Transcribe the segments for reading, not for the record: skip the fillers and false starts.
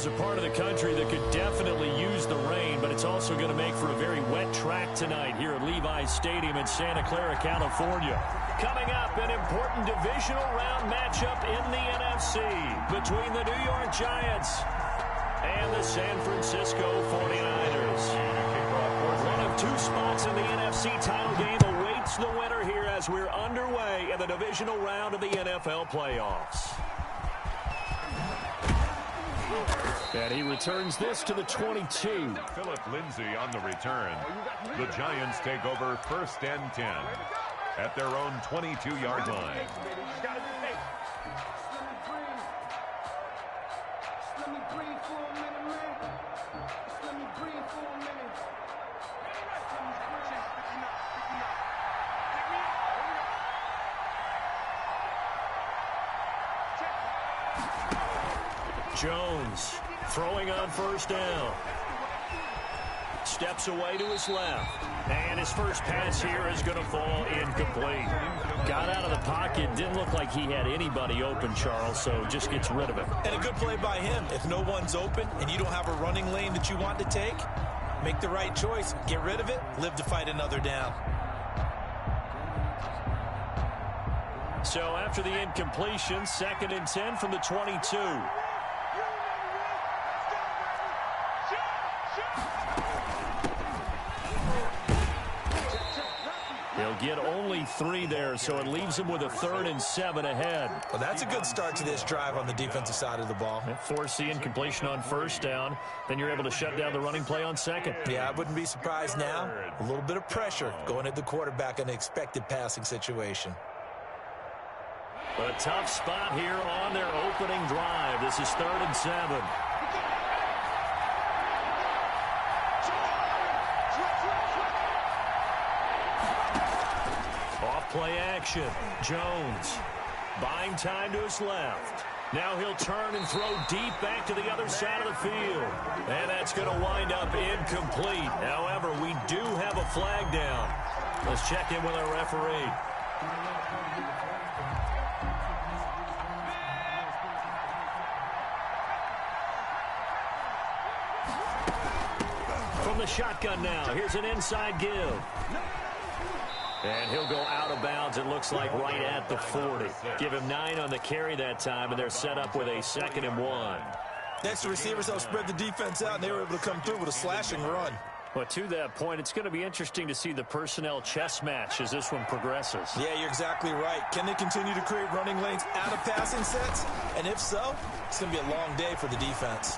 is a part of the country that could definitely use the rain, but it's also going to make for a very wet track tonight here at Levi's Stadium in Santa Clara, California. Coming up, an important divisional round matchup in the NFC between the New York Giants and the San Francisco 49ers. One of two spots in the NFC title game awaits the winner here as we're underway in the divisional round of the NFL playoffs. And he returns this to the 22. Phillip Lindsay on the return. The Giants take over 1st and 10 at their own 22-yard line. Jones throwing on 1st down. Steps away to his left. And his first pass here is going to fall incomplete. Got out of the pocket. Didn't look like he had anybody open, Charles, so just gets rid of it. And a good play by him. If no one's open and you don't have a running lane that you want to take, make the right choice. Get rid of it. Live to fight another down. So after the incompletion, 2nd and 10 from the 22. He'll get only 3 there, so it leaves him with a 3rd and 7 ahead. Well, that's a good start to this drive on the defensive side of the ball. Force the incompletion on 1st down. Then you're able to shut down the running play on 2nd. Yeah, I wouldn't be surprised now. A little bit of pressure going at the quarterback in an expected passing situation. A tough spot here on their opening drive. This is 3rd and 7. Play action. Jones buying time to his left. Now he'll turn and throw deep back to the other side of the field. And that's going to wind up incomplete. However, we do have a flag down. Let's check in with our referee. From the shotgun now, here's an inside give. And he'll go out of bounds, it looks like, right at the 40. Give him 9 on the carry that time, and they're set up with a 2nd and 1. Next, the receivers help spread the defense out, and they were able to come through with a slashing run. Well, to that point, it's going to be interesting to see the personnel chess match as this one progresses. Yeah, you're exactly right. Can they continue to create running lanes out of passing sets? And if so, it's going to be a long day for the defense.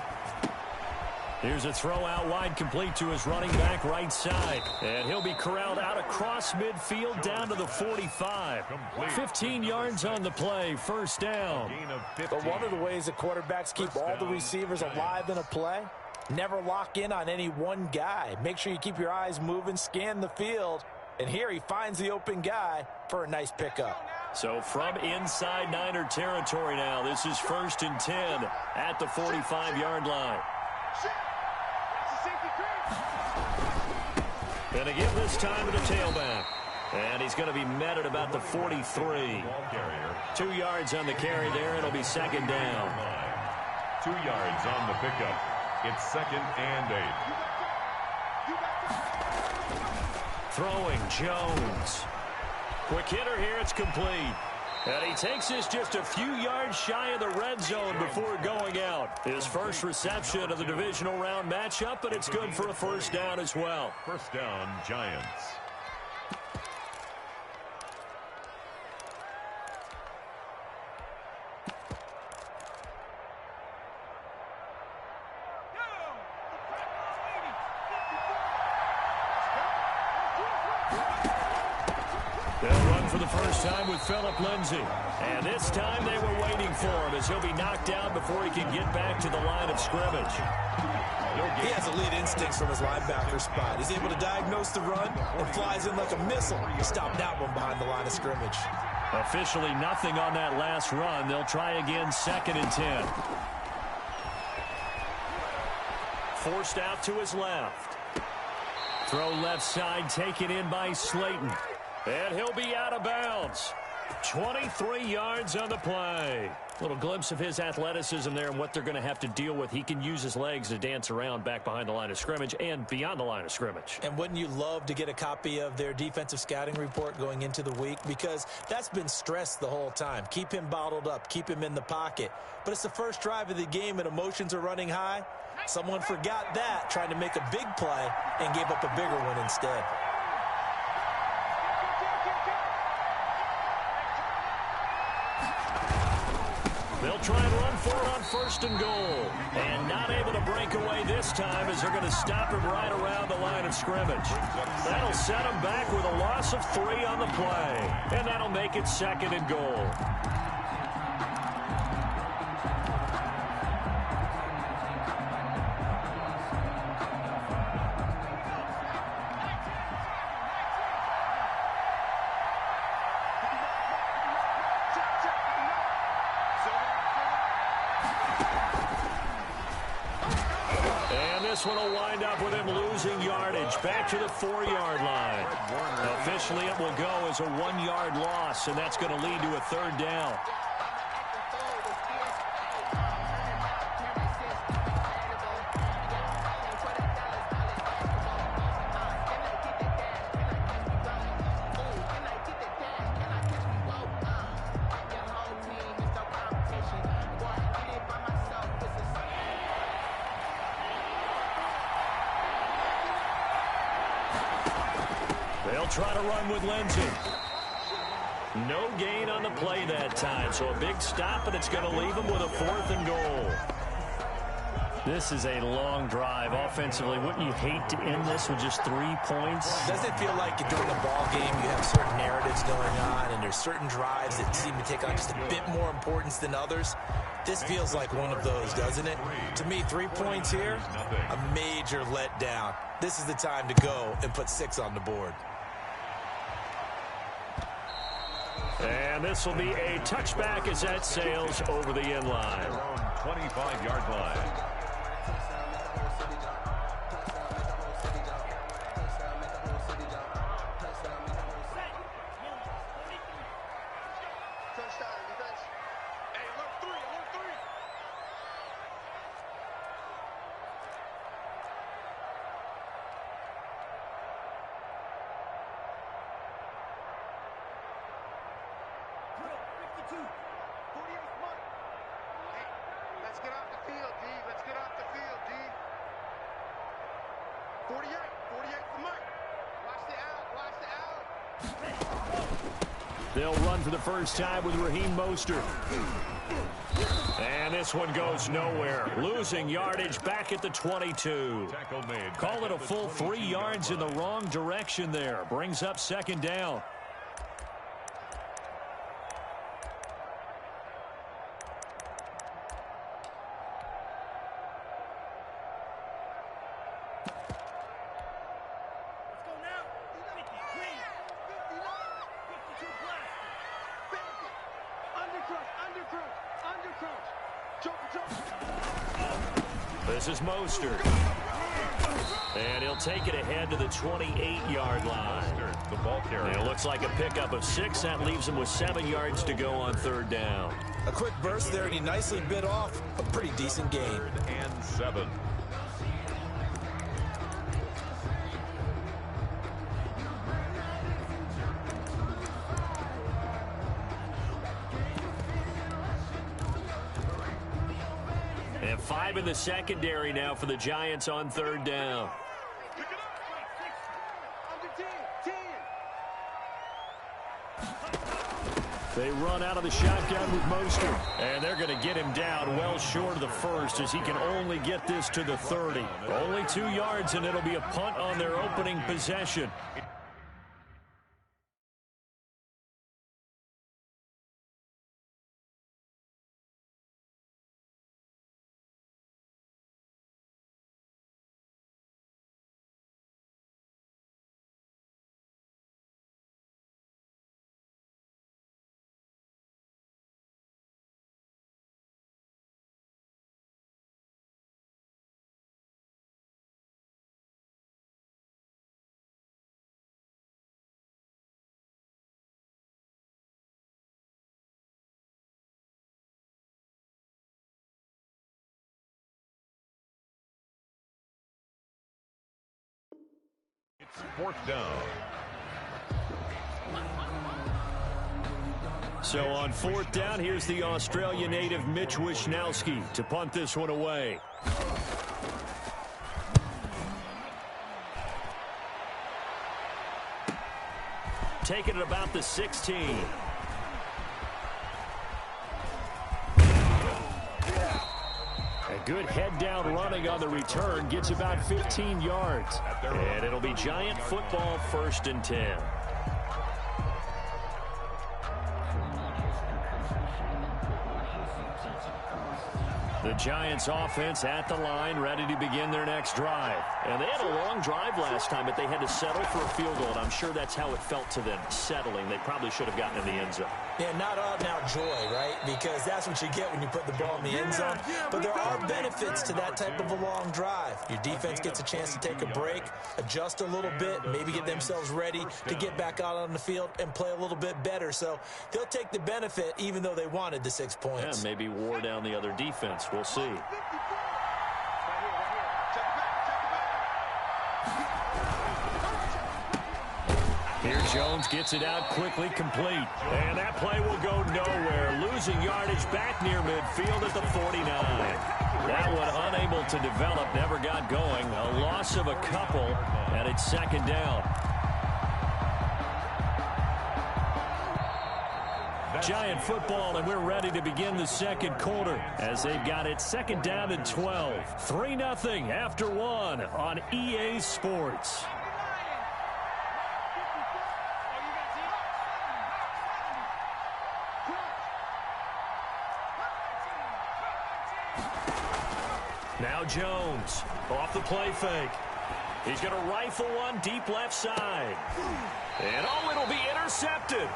Here's a throw out wide, complete to his running back right side. And he'll be corralled out across midfield down to the 45. 15 yards on the play, 1st down. But one of the ways that quarterbacks keep all the receivers alive in a play, never lock in on any one guy. Make sure you keep your eyes moving, scan the field. And here he finds the open guy for a nice pickup. So from inside Niner territory now, this is 1st and 10 at the 45-yard line. And again this time to the tailback. And he's going to be met at about the 43. 2 yards on the carry there. It'll be 2nd down. 2 yards on the pickup. It's 2nd and 8. Throwing Jones. Quick hitter here. It's complete. And he takes this just a few yards shy of the red zone before going out. His first reception of the divisional round matchup, but it's good for a 1st down as well. 1st down, Giants. They'll run for the first time with Phillip Lindsay. And this time they were waiting for him as he'll be knocked down before he can get back to the line of scrimmage. He has elite instincts from his linebacker spot. He's able to diagnose the run and flies in like a missile. He stopped that one behind the line of scrimmage. Officially nothing on that last run. They'll try again 2nd and 10. Forced out to his left. Throw left side taken in by Slayton. And he'll be out of bounds. 23 yards on the play. Little glimpse of his athleticism there and what they're going to have to deal with. He can use his legs to dance around back behind the line of scrimmage and beyond the line of scrimmage. And wouldn't you love to get a copy of their defensive scouting report going into the week? Because that's been stressed the whole time. Keep him bottled up. Keep him in the pocket. But it's the first drive of the game and emotions are running high. Someone forgot that, trying to make a big play and gave up a bigger one instead. They'll try and run for it on 1st and goal. And not able to break away this time as they're going to stop him right around the line of scrimmage. That'll set him back with a loss of 3 on the play. And that'll make it 2nd and goal. This one will wind up with him losing yardage back to the 4-yard line. Officially, it will go as a 1-yard loss, and that's going to lead to a 3rd down. They'll try to run with Lindsey. No gain on the play that time, so a big stop, and it's going to leave them with a 4th and goal. This is a long drive offensively. Wouldn't you hate to end this with just 3 points? Doesn't it feel like during the ball game you have certain narratives going on and there's certain drives that seem to take on just a bit more importance than others? This feels like one of those, doesn't it? To me, 3 points here, a major letdown. This is the time to go and put 6 on the board. And this will be a touchback as that sails over the end line. 25-yard line. Let's get off the field, D. Let's get off the field, D. 48 for Mike. Watch the out. They'll run for the first time with Raheem Mostert. And this one goes nowhere. Losing yardage back at the 22. Call it a full 3 yards in the wrong direction there. Brings up 2nd down. This is Mostert. And he'll take it ahead to the 28-yard line. The ball carrier. And it looks like a pickup of 6. That leaves him with 7 yards to go on 3rd down. A quick burst there, and he nicely bit off a pretty decent gain. 3rd and 7. And 5 in the secondary now for the Giants on 3rd down. They run out of the shotgun with Mostert. And they're going to get him down well short of the 1st as he can only get this to the 30. Only 2 yards, and it'll be a punt on their opening possession. It's 4th down. So on 4th down, here's the Australia native Mitch Wishnowsky to punt this one away. Taking it about the 16. A good head-down running on the return gets about 15 yards. And it'll be Giant football, 1st and 10. The Giants offense at the line, ready to begin their next drive. And they had a long drive last time, but they had to settle for a field goal, and I'm sure that's how it felt to them, settling. They probably should have gotten in the end zone. Yeah, not all now joy, right? Because that's what you get when you put the ball in the end zone. But there are benefits to that type of a long drive. Your defense gets a chance to take a break, adjust a little bit, maybe get themselves ready to get back out on the field and play a little bit better. So they'll take the benefit even though they wanted the 6 points. Yeah, maybe wore down the other defense. We'll see. Here Jones gets it out quickly, complete. And that play will go nowhere. Losing yardage back near midfield at the 49. That one unable to develop, never got going. A loss of a couple, and it's 2nd down. Giant football, and we're ready to begin the 2nd quarter as they've got it 2nd down and 12. 3-0 after 1 on EA Sports. Now Jones off the play fake. He's going to rifle one deep left side. And it'll be intercepted.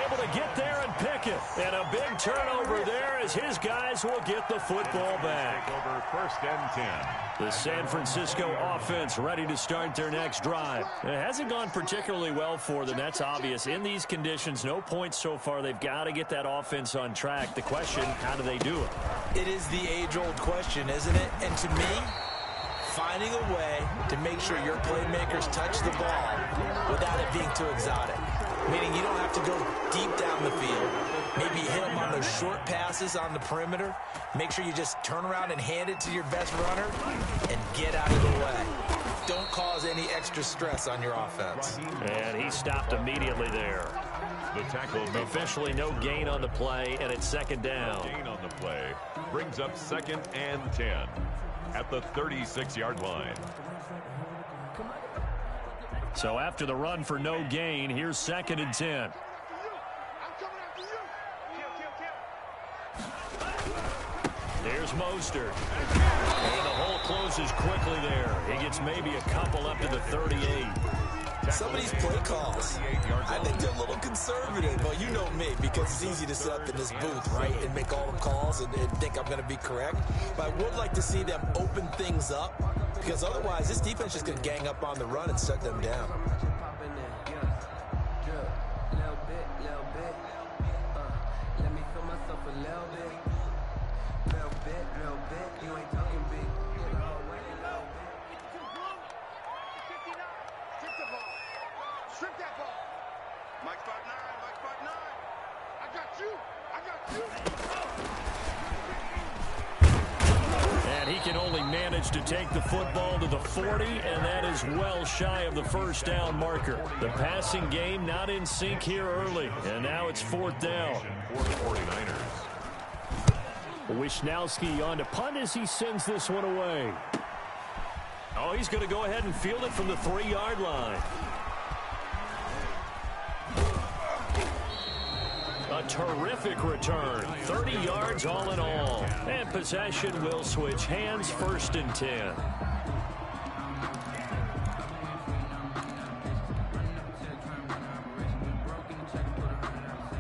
Able to get there and pick it. And a big turnover there as his guys will get the football back. Over 1st and 10. The San Francisco offense ready to start their next drive. It hasn't gone particularly well for them. That's obvious. In these conditions, no points so far. They've got to get that offense on track. The question, how do they do it? It is the age-old question, isn't it? And to me, finding a way to make sure your playmakers touch the ball without it being too exotic. Meaning you don't have to go deep down the field. Maybe hit them on those short passes on the perimeter. Make sure you just turn around and hand it to your best runner and get out of the way. Don't cause any extra stress on your offense. And he stopped immediately there. The tackle officially no gain on the play, and it's 2nd down. Gain on the play brings up 2nd and 10 at the 36-yard line. So after the run for no gain, here's 2nd and 10. Here's Mostert. And the hole closes quickly there. He gets maybe a couple up to the 38. Some of these play calls, I think they're a little conservative. But you know me, because it's easy to sit up in this booth, right, and make all the calls and think I'm going to be correct. But I would like to see them open things up, because otherwise this defense is just going to gang up on the run and shut them down. Strip that ball. Mike 5'9", Mike 5'9". I got you. And he can only manage to take the football to the 40, and that is well shy of the 1st down marker. The passing game not in sync here early, and now it's 4th down. For the 49ers. Wishnowsky on to punt as he sends this one away. Oh, he's going to go ahead and field it from the 3-yard line. A terrific return. 30 yards all in all. And possession will switch hands, 1st and 10.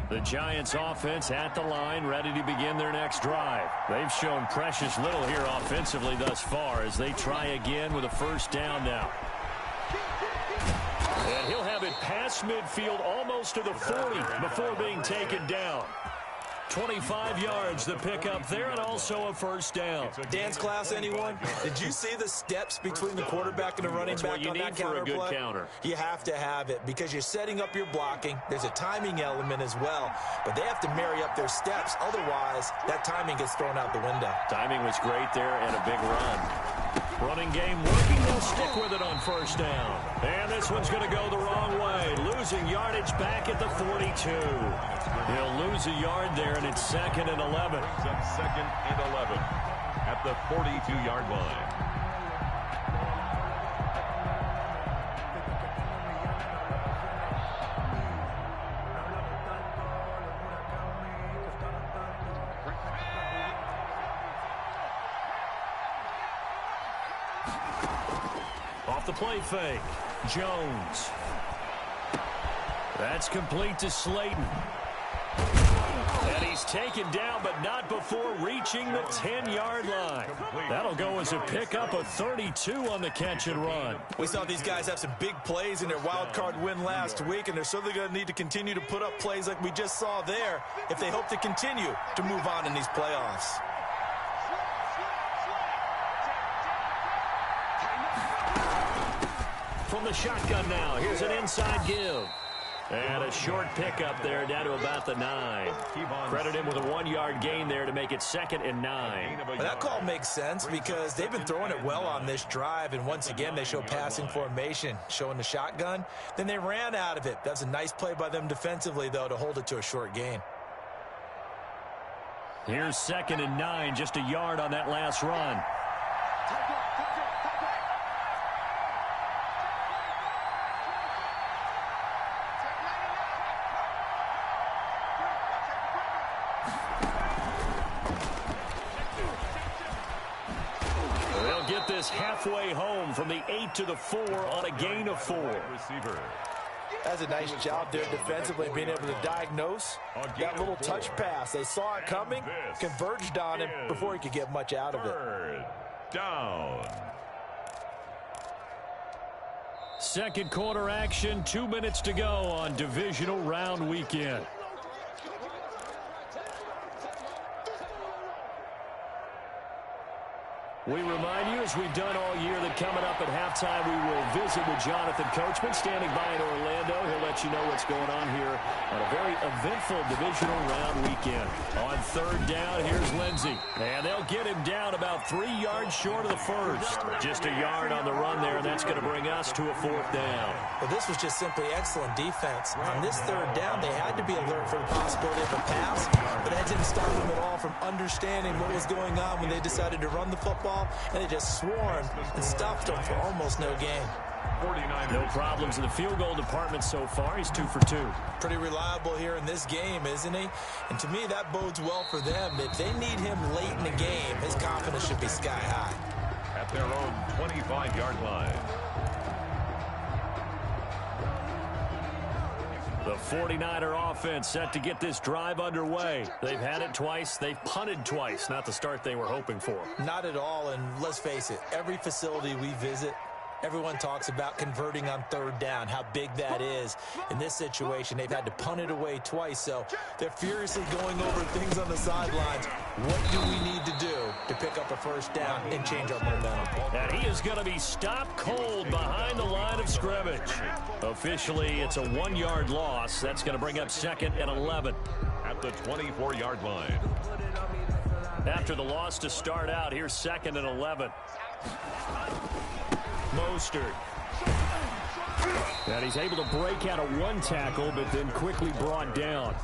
The Giants offense at the line, ready to begin their next drive. They've shown precious little here offensively thus far as they try again with a 1st down now. And he'll have it past midfield almost to the 40 before being taken down. 25 yards the pickup there, and also a first down. Dance class, anyone? Did you see the steps between the quarterback and the running back on that counter play? For a good counter. You have to have it because you're setting up your blocking. There's a timing element as well, but they have to marry up their steps. Otherwise, that timing gets thrown out the window. Timing was great there and a big run. Running game working. They'll stick with it on first down. And this one's going to go the wrong way. Losing yardage back at the 42. He'll lose a yard there, and it's 2nd and 11. Second and 11 at the 42-yard line. Off the play fake. Jones. That's complete to Slayton. And he's taken down, but not before reaching the 10-yard line. That'll go as a pickup of 32 on the catch and run. We saw these guys have some big plays in their wild card win last week, and they're certainly going to need to continue to put up plays like we just saw there if they hope to continue to move on in these playoffs. From the shotgun now, here's an inside give. And a short pickup there down to about the 9. Credit him with a 1-yard gain there to make it 2nd and 9. Well, that call makes sense because they've been throwing it well on this drive, and once again they show passing formation, showing the shotgun. Then they ran out of it. That's a nice play by them defensively, though, to hold it to a short gain. Here's 2nd and 9, just a yard on that last run. Halfway home from the 8 to the 4 on a gain of 4. Receiver. That's a nice job there defensively, being able to diagnose that little touch pass. They saw it coming, converged on him before he could get much out of it. Third down. Second quarter action, 2 minutes to go on divisional round weekend. We remind you, as we've done all year, that coming up at halftime, we will visit with Jonathan Coachman, standing by in Orlando. He'll let you know what's going on here on a very eventful divisional round weekend. On third down, here's Lindsey. And they'll get him down about 3 yards short of the first. Just a yard on the run there, and that's going to bring us to a 4th down. Well, this was just simply excellent defense. On this third down, they had to be alert for the possibility of a pass, but that didn't stop them at all from understanding what was going on when they decided to run the football, and they just swarmed and stuffed them for almost no gain. 49. No problems in the field goal department so far. He's 2 for 2. Pretty reliable here in this game, isn't he? And to me, that bodes well for them. If they need him late in the game, his confidence should be sky high. At their own 25-yard line. The 49er offense set to get this drive underway. They've had it twice. They've punted twice. Not the start they were hoping for. Not at all, and let's face it, every facility we visit, everyone talks about converting on third down, how big that is. In this situation, they've had to punt it away twice, so they're furiously going over things on the sidelines. What do we need to do to pick up a first down and change our momentum? And he is going to be stopped cold behind the line of scrimmage. Officially, it's a 1-yard loss. That's going to bring up 2nd and 11. At the 24-yard line. After the loss to start out, here's 2nd and 11. Mostert. And he's able to break out of 1 tackle, but then quickly brought down.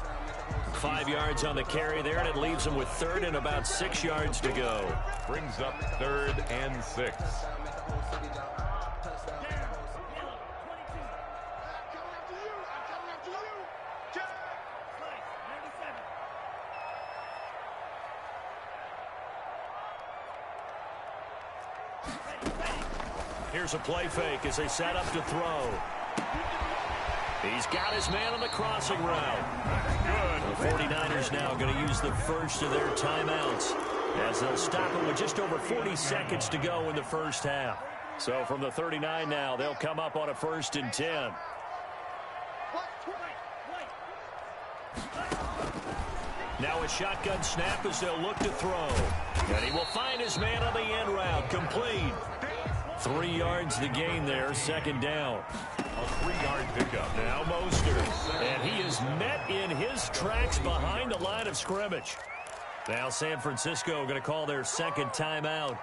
5 yards on the carry there, and it leaves him with 3rd and about 6 yards to go. Brings up 3rd and 6. Here's a play fake as they set up to throw. He's got his man on the crossing route. The 49ers now going to use the first of their timeouts as they'll stop it with just over 40 seconds to go in the first half. So from the 39 now, they'll come up on a 1st and 10. Now a shotgun snap as they'll look to throw. And he will find his man on the end route. Complete. 3 yards to gain there, second down. A 3-yard pickup. Now Mostert. And he is met in his tracks behind the line of scrimmage. Now San Francisco going to call their second timeout,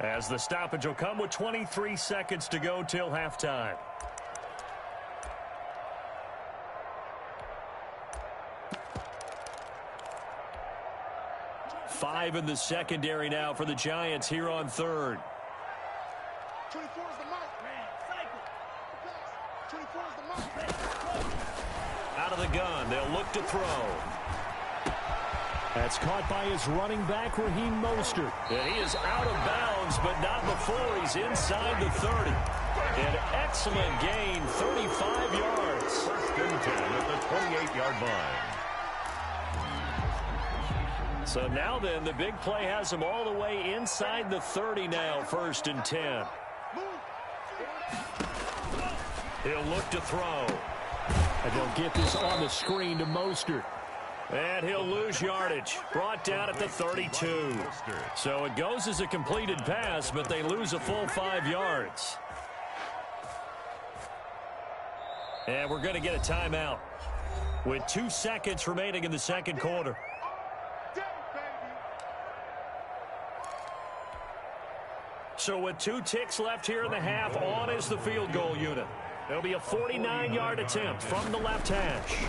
as the stoppage will come with 23 seconds to go till halftime. Five in the secondary now for the Giants here on third. 24 is the mark. 24 is the mark. Out of the gun, they'll look to throw. That's caught by his running back, Raheem Mostert. And he is out of bounds, but not before he's inside the 30. An excellent gain, 35 yards. First and 10 at the 28-yard line. So now then, the big play has him all the way inside the 30 now, first and 10. He'll look to throw. And they'll get this on the screen to Mostert. And he'll lose yardage. Brought down at the 32. So it goes as a completed pass, but they lose a full 5 yards. And we're going to get a timeout with 2 seconds remaining in the second quarter. So with 2 ticks left here in the half, on is the field goal unit. There'll be a 49-yard attempt from the left hash.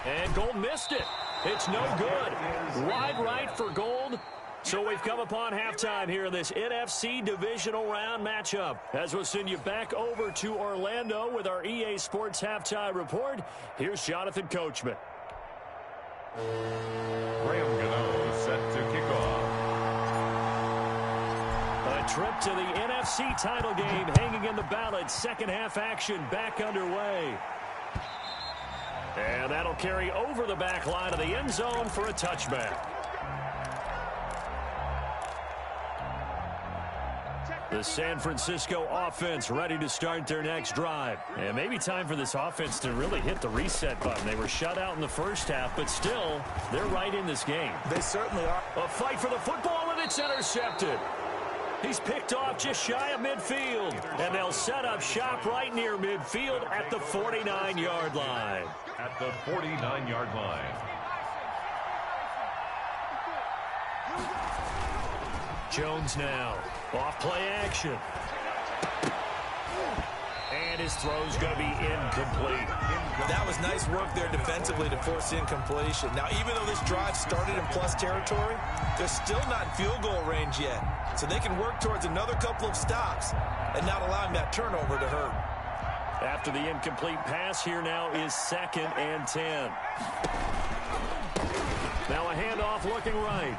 And Gold missed it. It's no good. Wide right for Gold. So we've come upon halftime here in this NFC divisional round matchup. As we'll send you back over to Orlando with our EA Sports halftime report, here's Jonathan Coachman. Graham Gano set to kick off. A trip to the NFC title game hanging in the balance. Second half action back underway. And that'll carry over the back line of the end zone for a touchback. The San Francisco offense ready to start their next drive. And maybe time for this offense to really hit the reset button. They were shut out in the first half, but still, they're right in this game. They certainly are. A fight for the football, and it's intercepted. He's picked off just shy of midfield. And they'll set up shop right near midfield at the 49-yard line. At the 49-yard line. Jones now. Off play action. And his throw's going to be incomplete. That was nice work there defensively to force incompletion. Now, even though this drive started in plus territory, they're still not in field goal range yet. So they can work towards another couple of stops and not allowing that turnover to hurt. After the incomplete pass, here now is 2nd and 10. Now a handoff looking right.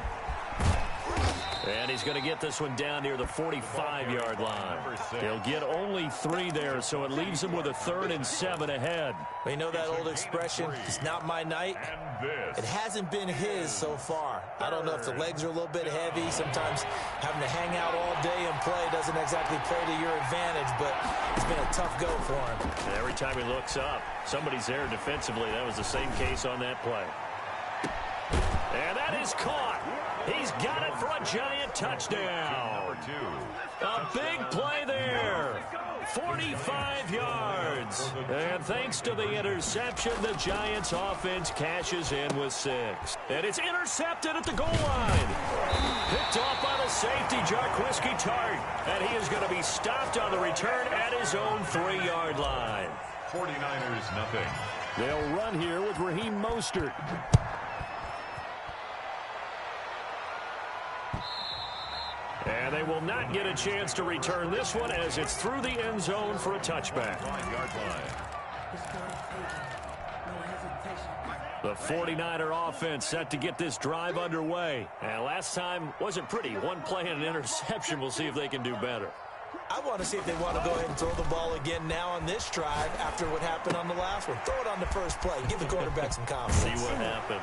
And he's going to get this one down near the 45-yard line. He'll get only 3 there, so it leaves him with a 3rd and 7 ahead. You know that old expression, it's not my night? It hasn't been his so far. I don't know if the legs are a little bit heavy. Sometimes having to hang out all day and play doesn't exactly play to your advantage, but it's been a tough go for him. And every time he looks up, somebody's there defensively. That was the same case on that play. And that is caught. He's got it for a Giant touchdown. A big play there. 45 yards. And thanks to the interception, the Giants offense cashes in with 6. And it's intercepted at the goal line. Picked off by the safety, Jarquiski Tart. And he is going to be stopped on the return at his own 3-yard line. 49ers nothing. They'll run here with Raheem Mostert. And they will not get a chance to return this one as it's through the end zone for a touchback. 5-yard line. The 49er offense set to get this drive underway. And last time wasn't pretty. 1 play and an interception. We'll see if they can do better. I want to see if they want to go ahead and throw the ball again now on this drive after what happened on the last one. Throw it on the first play. Give the quarterback some confidence. See what happens.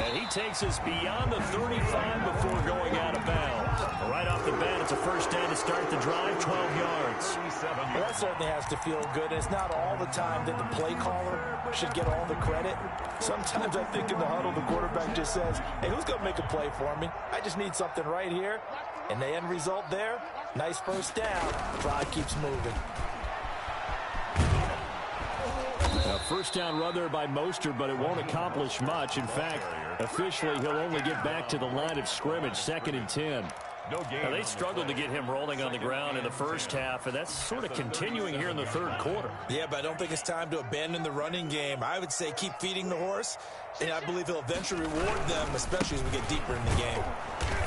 And he he takes us beyond the 35 before going out of bounds. Right off the bat, it's a first down to start the drive, 12 yards. Well, that certainly has to feel good. It's not all the time that the play caller should get all the credit. Sometimes I think in the huddle, the quarterback just says, hey, who's going to make a play for me? I just need something right here. And the end result there, nice first down. Drive keeps moving. A first down run there by Mostert, but it won't accomplish much. In fact, officially, he'll only get back to the line of scrimmage, 2nd and 10. Now, they struggled to get him rolling on the ground in the first half, and that's sort of continuing here in the third quarter. Yeah, but I don't think it's time to abandon the running game. I would say keep feeding the horse, and I believe he'll eventually reward them, especially as we get deeper in the game.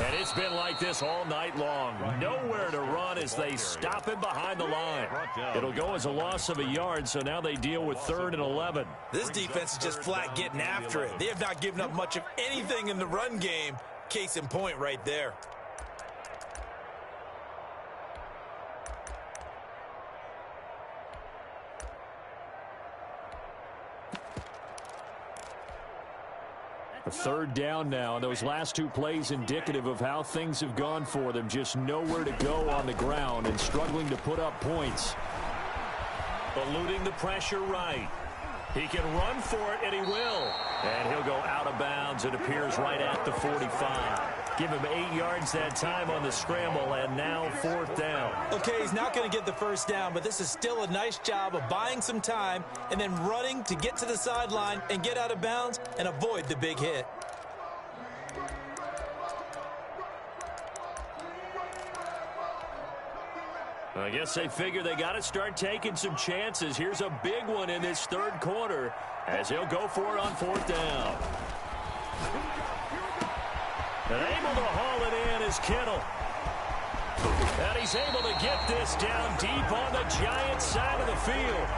And it's been like this all night long. Nowhere to run as they stop him behind the line. It'll go as a loss of a yard, so now they deal with 3rd and 11. This defense is just flat getting after it. They have not given up much of anything in the run game. Case in point right there. A 3rd down now, and those last 2 plays indicative of how things have gone for them. Just nowhere to go on the ground and struggling to put up points. Eluding the pressure right. He can run for it, and he will. And he'll go out of bounds. It appears right at the 45. Give him 8 yards that time on the scramble, and now 4th down. Okay, he's not going to get the first down, but this is still a nice job of buying some time and then running to get to the sideline and get out of bounds and avoid the big hit. I guess they figure they got to start taking some chances. Here's a big one in this 3rd quarter as he'll go for it on 4th down. And able to haul it in is Kittle. And he's able to get this down deep on the Giants side of the field.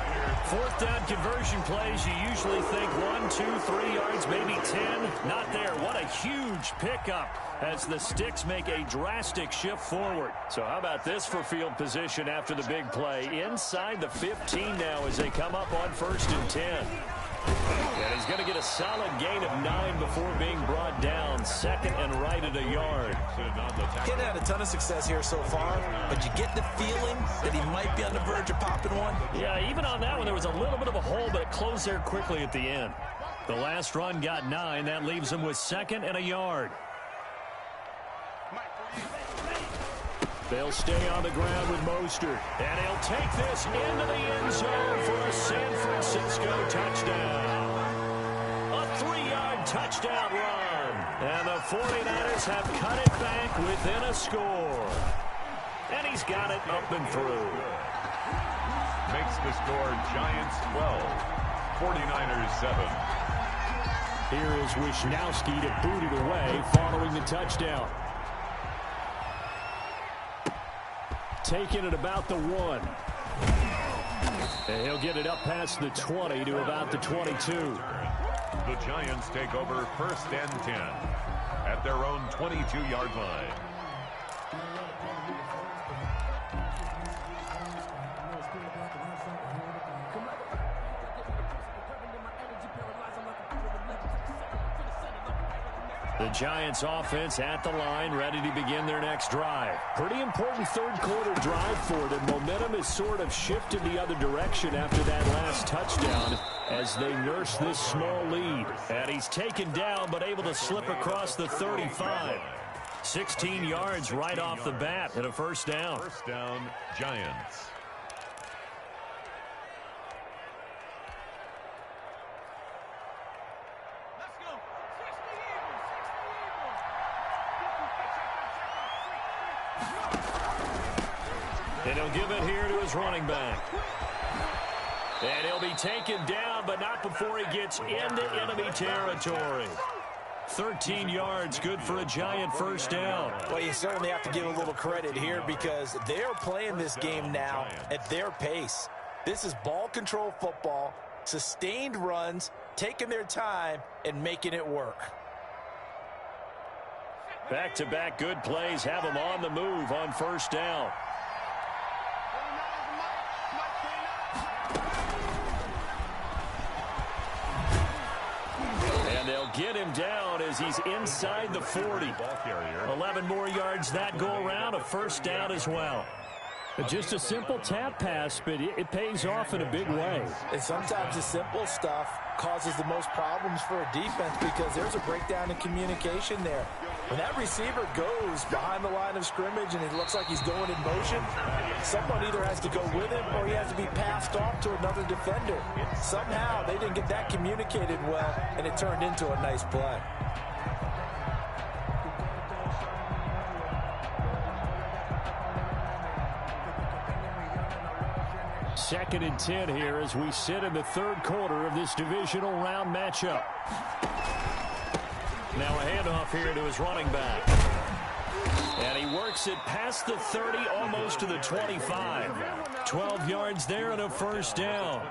4th down conversion plays, you usually think 1, 2, 3 yards, maybe 10. Not there. What a huge pickup as the Sticks make a drastic shift forward. So how about this for field position after the big play? Inside the 15 now as they come up on 1st and 10. And he's going to get a solid gain of 9 before being brought down. 2nd and right at a yard. Kid had a ton of success here so far, but you get the feeling that he might be on the verge of popping one. Yeah, even on that one, there was a little bit of a hole, but it closed there quickly at the end. The last run got 9. That leaves him with 2nd and a yard. They'll stay on the ground with Mostert. And he'll take this into the end zone for a San Francisco touchdown. A 3-yard touchdown run. And the 49ers have cut it back within a score. And he's got it up and through. Makes the score Giants 12, 49ers 7. Here is Wisnowski to boot it away following the touchdown. Taking it about the 1. And he'll get it up past the 20 to about the 22. The Giants take over 1st and 10 at their own 22-yard line. The Giants offense at the line, ready to begin their next drive. Pretty important 3rd quarter drive for them. Momentum has sort of shifted the other direction after that last touchdown as they nurse this small lead. And he's taken down but able to slip across the 35. 16 yards right off the bat and a 1st down. 1st down, Giants. And he'll give it here to his running back. And he'll be taken down, but not before he gets into enemy territory. 13 yards, good for a Giant 1st down. Well, you certainly have to give a little credit here because they're playing this game now at their pace. This is ball control football, sustained runs, taking their time, and making it work. Back-to-back good plays have them on the move on 1st down. And they'll get him down as he's inside the 40. 11 more yards that go around, a first down as well. Just a simple tap pass, but it pays off in a big way. And sometimes the simple stuff causes the most problems for a defense because there's a breakdown in communication there. When that receiver goes behind the line of scrimmage and it looks like he's going in motion, someone either has to go with him or he has to be passed off to another defender. Somehow they didn't get that communicated well, and it turned into a nice play. Second and 10 here as we sit in the third quarter of this divisional round matchup. Now a handoff here to his running back. And he works it past the 30, almost to the 25. 12 yards there and a first down.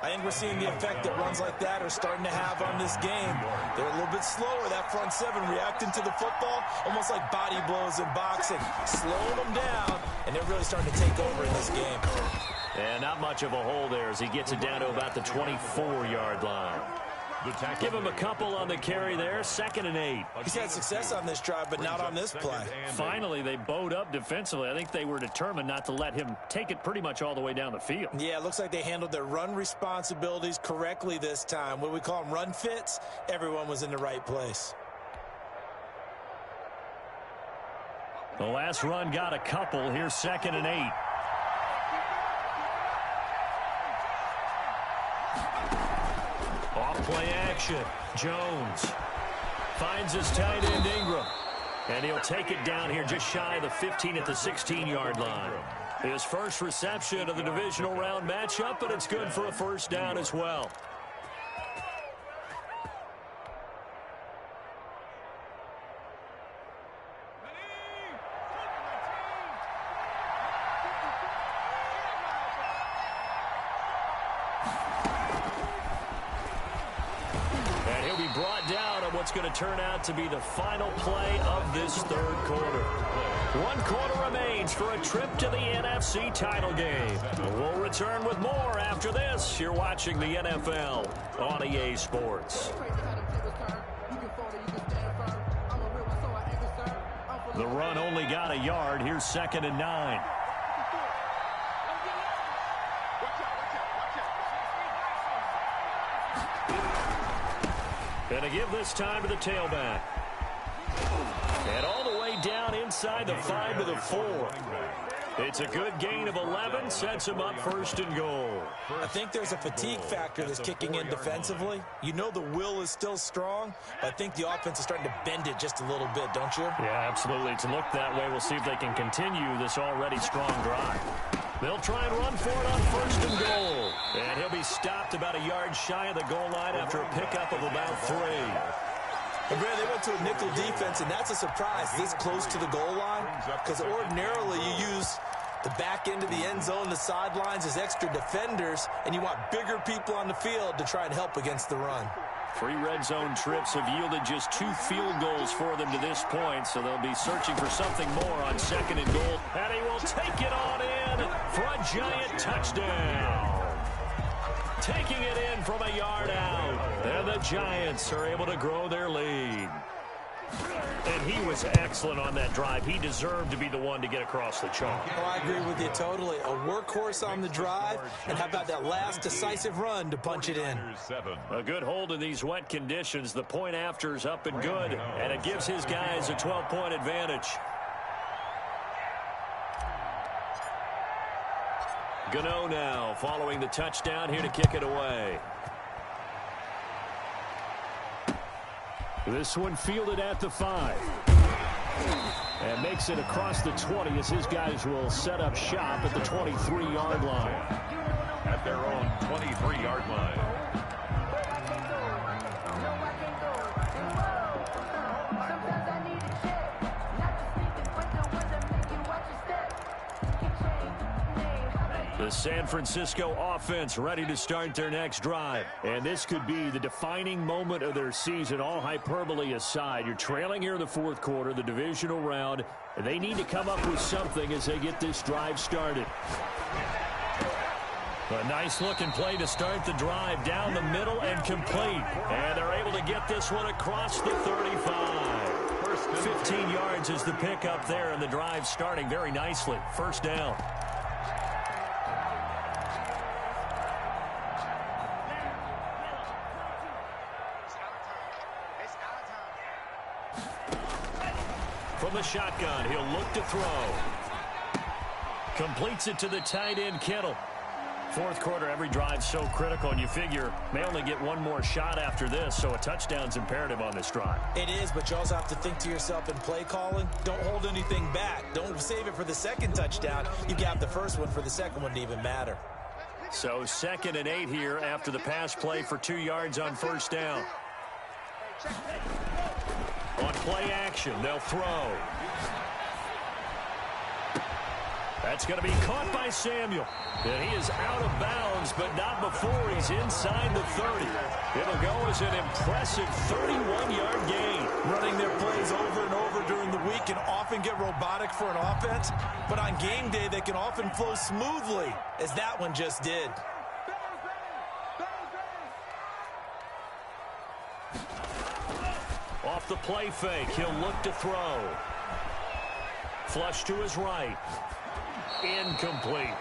I think we're seeing the effect that runs like that are starting to have on this game. They're a little bit slower, that front seven, reacting to the football, almost like body blows in boxing, slowing them down, and they're really starting to take over in this game. And not much of a hole there as he gets it down to about the 24-yard line. Give him a couple on the carry there. 2nd and 8. He's had success on this drive, but not on this play. Finally, they bowed up defensively. I think they were determined not to let him take it pretty much all the way down the field. Yeah, it looks like they handled their run responsibilities correctly this time. What we call them run fits, everyone was in the right place. The last run got a couple. Here's 2nd and 8. Off-play action. Jones finds his tight end Ingram. And he'll take it down here just shy of the 15 at the 16-yard line. His first reception of the divisional round matchup, but it's good for a first down as well. What's going to turn out to be the final play of this third quarter. 1 quarter remains for a trip to the NFC title game. We'll return with more after this. You're watching the NFL on EA Sports. The run only got a yard. Here's 2nd and 9. And a give this time to the tailback. And all the way down inside the 5 to the 4. It's a good gain of 11, sets him up 1st and goal. I think there's a fatigue factor that's kicking in defensively. You know the will is still strong, but I think the offense is starting to bend it just a little bit, don't you? Yeah, absolutely. It's looked that way. We'll see if they can continue this already strong drive. They'll try and run for it on 1st and goal. And he'll be stopped about a yard shy of the goal line after a pickup of about 3. And Brad, they went to a nickel defense, and that's a surprise this close to the goal line, because ordinarily you use the back end of the end zone, the sidelines as extra defenders, and you want bigger people on the field to try and help against the run. 3 red zone trips have yielded just 2 field goals for them to this point, so they'll be searching for something more on 2nd and goal. And he will take it on in for a giant touchdown. Taking it in from a yard out. And the Giants are able to grow their lead. And he was excellent on that drive. He deserved to be the one to get across the chalk. Oh, I agree with you totally. A workhorse on the drive, and how about that last decisive run to punch it in? A good hold in these wet conditions. The point after is up and good, and it gives his guys a 12-point advantage. Gano now following the touchdown here to kick it away. This one fielded at the 5. And makes it across the 20 as his guys will set up shop at the 23-yard line. At their own 23-yard line. The San Francisco offense ready to start their next drive. And this could be the defining moment of their season, all hyperbole aside. You're trailing here in the 4th quarter, the divisional round. And they need to come up with something as they get this drive started. A nice-looking play to start the drive down the middle and complete. And they're able to get this one across the 35. 15 yards is the pickup there, and the drive starting very nicely. First down. From the shotgun, he'll look to throw. Completes it to the tight end, Kittle. Fourth quarter, every drive so critical, and you figure may only get one more shot after this, so a touchdown's imperative on this drive. It is, but you also have to think to yourself in play calling, don't hold anything back. Don't save it for the second touchdown. You got the first one for the second one to even matter. So 2nd and 8 here after the pass play for 2 yards on first down. On play action, they'll throw. That's going to be caught by Samuel. And he is out of bounds, but not before he's inside the 30. It'll go as an impressive 31-yard gain. Running their plays over and over during the week can often get robotic for an offense, but on game day they can often flow smoothly, as that one just did. Off the play fake, he'll look to throw. Flush to his right. Incomplete.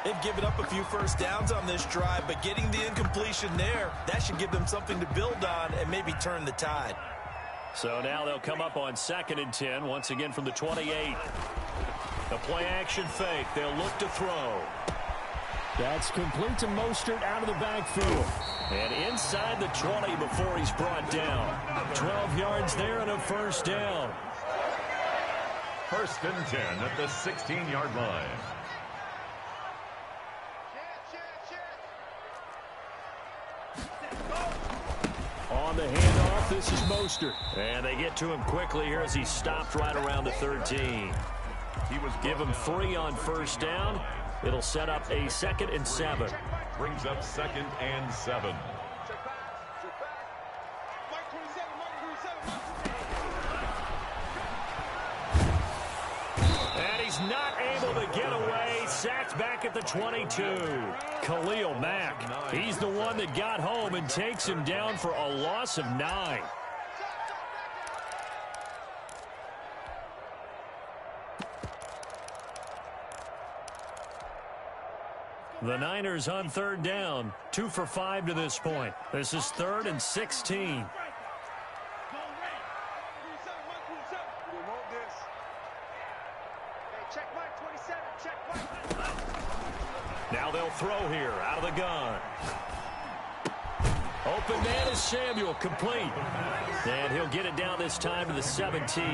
They've given up a few first downs on this drive, but getting the incompletion there, that should give them something to build on and maybe turn the tide. So now they'll come up on 2nd and 10, once again from the 28. The play action fake, they'll look to throw. That's complete to Mostert out of the backfield. And inside the 20 before he's brought down. 12 yards there and a first down. 1st and 10 at the 16-yard line. On the handoff, this is Mostert. And they get to him quickly here as he stopped right around the 13. Give him 3 on first down. It'll set up a 2nd and 7. Brings up 2nd and 7. And he's not able to get away. Sacked back at the 22. Khalil Mack. He's the one that got home and takes him down for a loss of 9. The Niners on 3rd down. 2 for 5 to this point. This is 3rd and 16. Now they'll throw here out of the gun. Open man is Samuel, complete. And he'll get it down this time to the 17.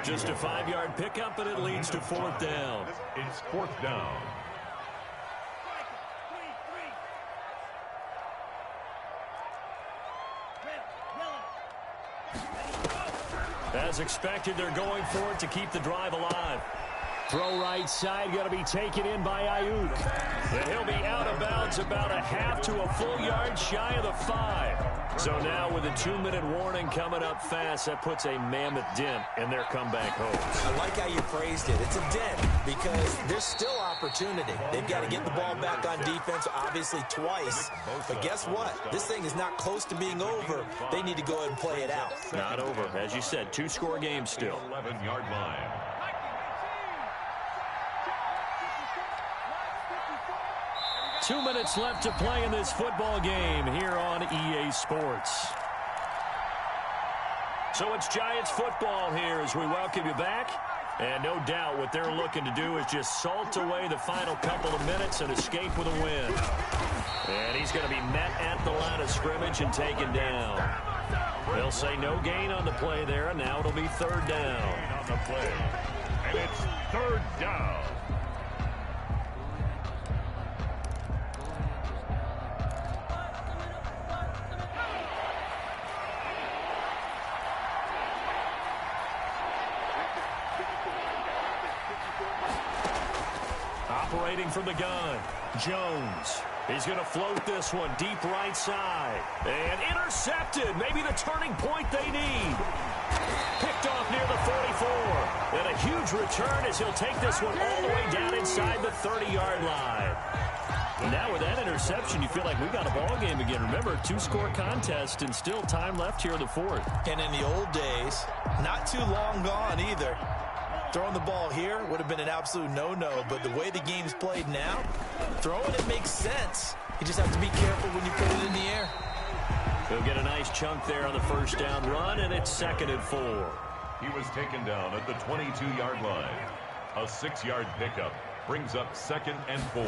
Just a 5-yard pickup, and it leads to 4th down. It's 4th down. As expected, they're going for it to keep the drive alive. Throw right side, going to be taken in by Ayuk. And he'll be out of bounds about a half to a full yard shy of the 5. So now with a 2-minute warning coming up fast, that puts a mammoth dent in their comeback hopes. I like how you phrased it. It's a dent because there's still opportunity. They've got to get the ball back on defense, obviously twice. But guess what? This thing is not close to being over. They need to go ahead and play it out. Not over. As you said, 2-score game still. 11-yard line. Two minutes left to play in this football game here on EA Sports. So it's Giants football here as we welcome you back. And no doubt what they're looking to do is just salt away the final couple of minutes and escape with a win. And he's going to be met at the line of scrimmage and taken down. They'll say no gain on the play there, and now it'll be 3rd down. On the play. And it's 3rd down. Operating from the gun, Jones. He's going to float this one deep right side. And intercepted. Maybe the turning point they need. Picked off near the 44. And a huge return as he'll take this one all the way down inside the 30-yard line. Now with that interception, you feel like we got a ball game again. Remember, 2-score contest and still time left here in the fourth. And in the old days, not too long gone either. Throwing the ball here would have been an absolute no-no, but the way the game's played now, throwing it makes sense. You just have to be careful when you put it in the air. He'll get a nice chunk there on the first down run, and it's 2nd and 4. He was taken down at the 22-yard line. A 6-yard pickup brings up 2nd and 4.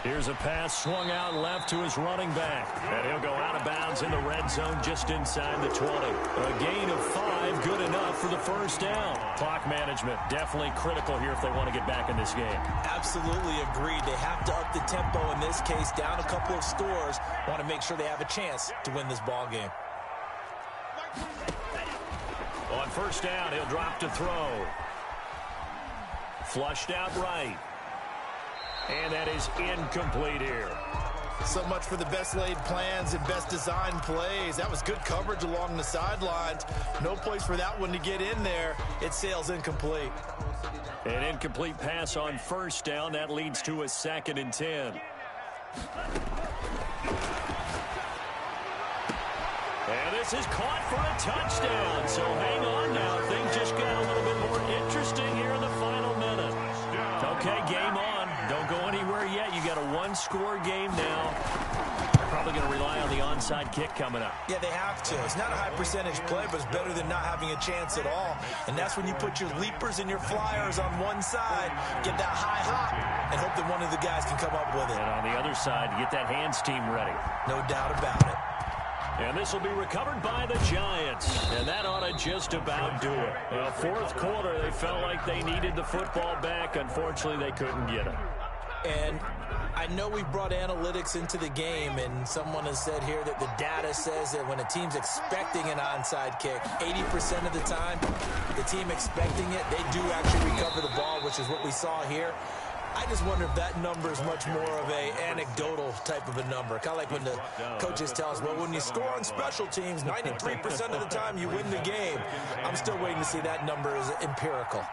Here's a pass swung out left to his running back. And he'll go out of bounds in the red zone just inside the 20. A gain of 5, good enough for the first down. Clock management, definitely critical here if they want to get back in this game. Absolutely agreed. They have to up the tempo in this case, down a couple of scores. Want to make sure they have a chance to win this ball game. On first down, he'll drop to throw. Flushed out right. And that is incomplete here. So much for the best laid plans and best designed plays. That was good coverage along the sidelines. No place for that one to get in there. It sails incomplete. An incomplete pass on first down. That leads to a 2nd and 10. And this is caught for a touchdown. So hang on now. Things just got a little bit more interesting here in the final minute. Okay, game on. Don't go anywhere yet. You got a 1-score game now. Probably going to rely on the onside kick coming up. Yeah, they have to. It's not a high percentage play, but it's better than not having a chance at all. And that's when you put your leapers and your flyers on one side, get that high hop, and hope that one of the guys can come up with it. And on the other side, get that hands team ready. No doubt about it. And this will be recovered by the Giants. And that ought to just about do it. Well, fourth quarter, they felt like they needed the football back. Unfortunately, they couldn't get it. And I know we brought analytics into the game, and someone has said here that the data says that when a team's expecting an onside kick, 80% of the time, the team expecting it, they do actually recover the ball, which is what we saw here. I just wonder if that number is much more of a anecdotal type of a number. Kind of like when the coaches tell us, well, when you score on special teams, 93% of the time you win the game. I'm still waiting to see that number is empirical.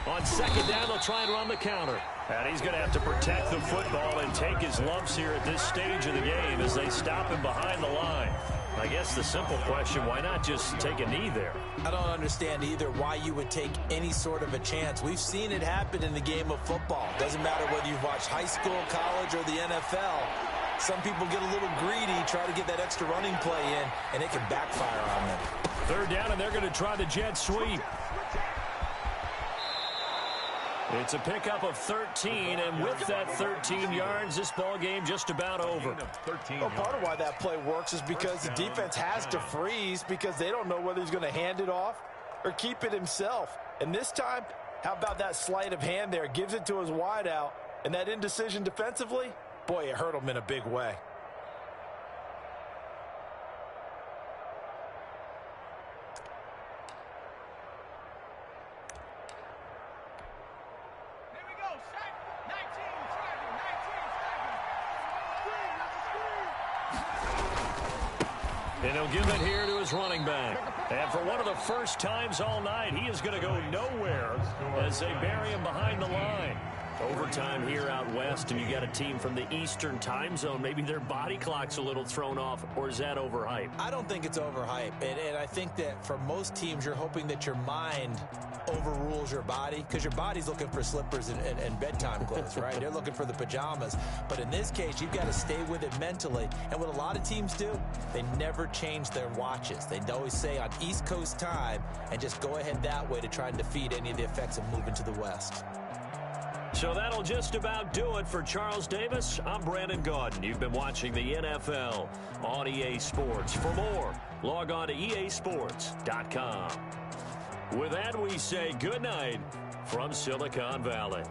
On second down, they'll try and run the counter. And he's going to have to protect the football and take his lumps here at this stage of the game as they stop him behind the line. I guess the simple question, why not just take a knee there? I don't understand either why you would take any sort of a chance. We've seen it happen in the game of football. Doesn't matter whether you've watched high school, college, or the NFL. Some people get a little greedy, try to get that extra running play in, and it can backfire on them. Third down, and they're going to try the jet sweep. It's a pickup of 13, and with that 13 yards, this ball game just about over. Well, part of why that play works is because the defense has to freeze because they don't know whether he's going to hand it off or keep it himself. And this time, how about that sleight of hand there? Gives it to his wideout, and that indecision defensively, boy, it hurt him in a big way. And he'll give it here to his running back. And for one of the first times all night, he is going to go nowhere as they bury him behind the line. Overtime here out west, and you got a team from the Eastern time zone. Maybe their body clock's a little thrown off, or is that overhyped? I don't think it's overhyped, and I think that for most teams, you're hoping that your mind overrules your body, because your body's looking for slippers and bedtime clothes, right? They're looking for the pajamas. But in this case, you've got to stay with it mentally. And what a lot of teams do, they never change their watches. They always say on East Coast time, and just go ahead that way to try and defeat any of the effects of moving to the West. So that'll just about do it for Charles Davis. I'm Brandon Gaudin. You've been watching the NFL on EA Sports. For more, log on to easports.com. With that, we say good night from Silicon Valley.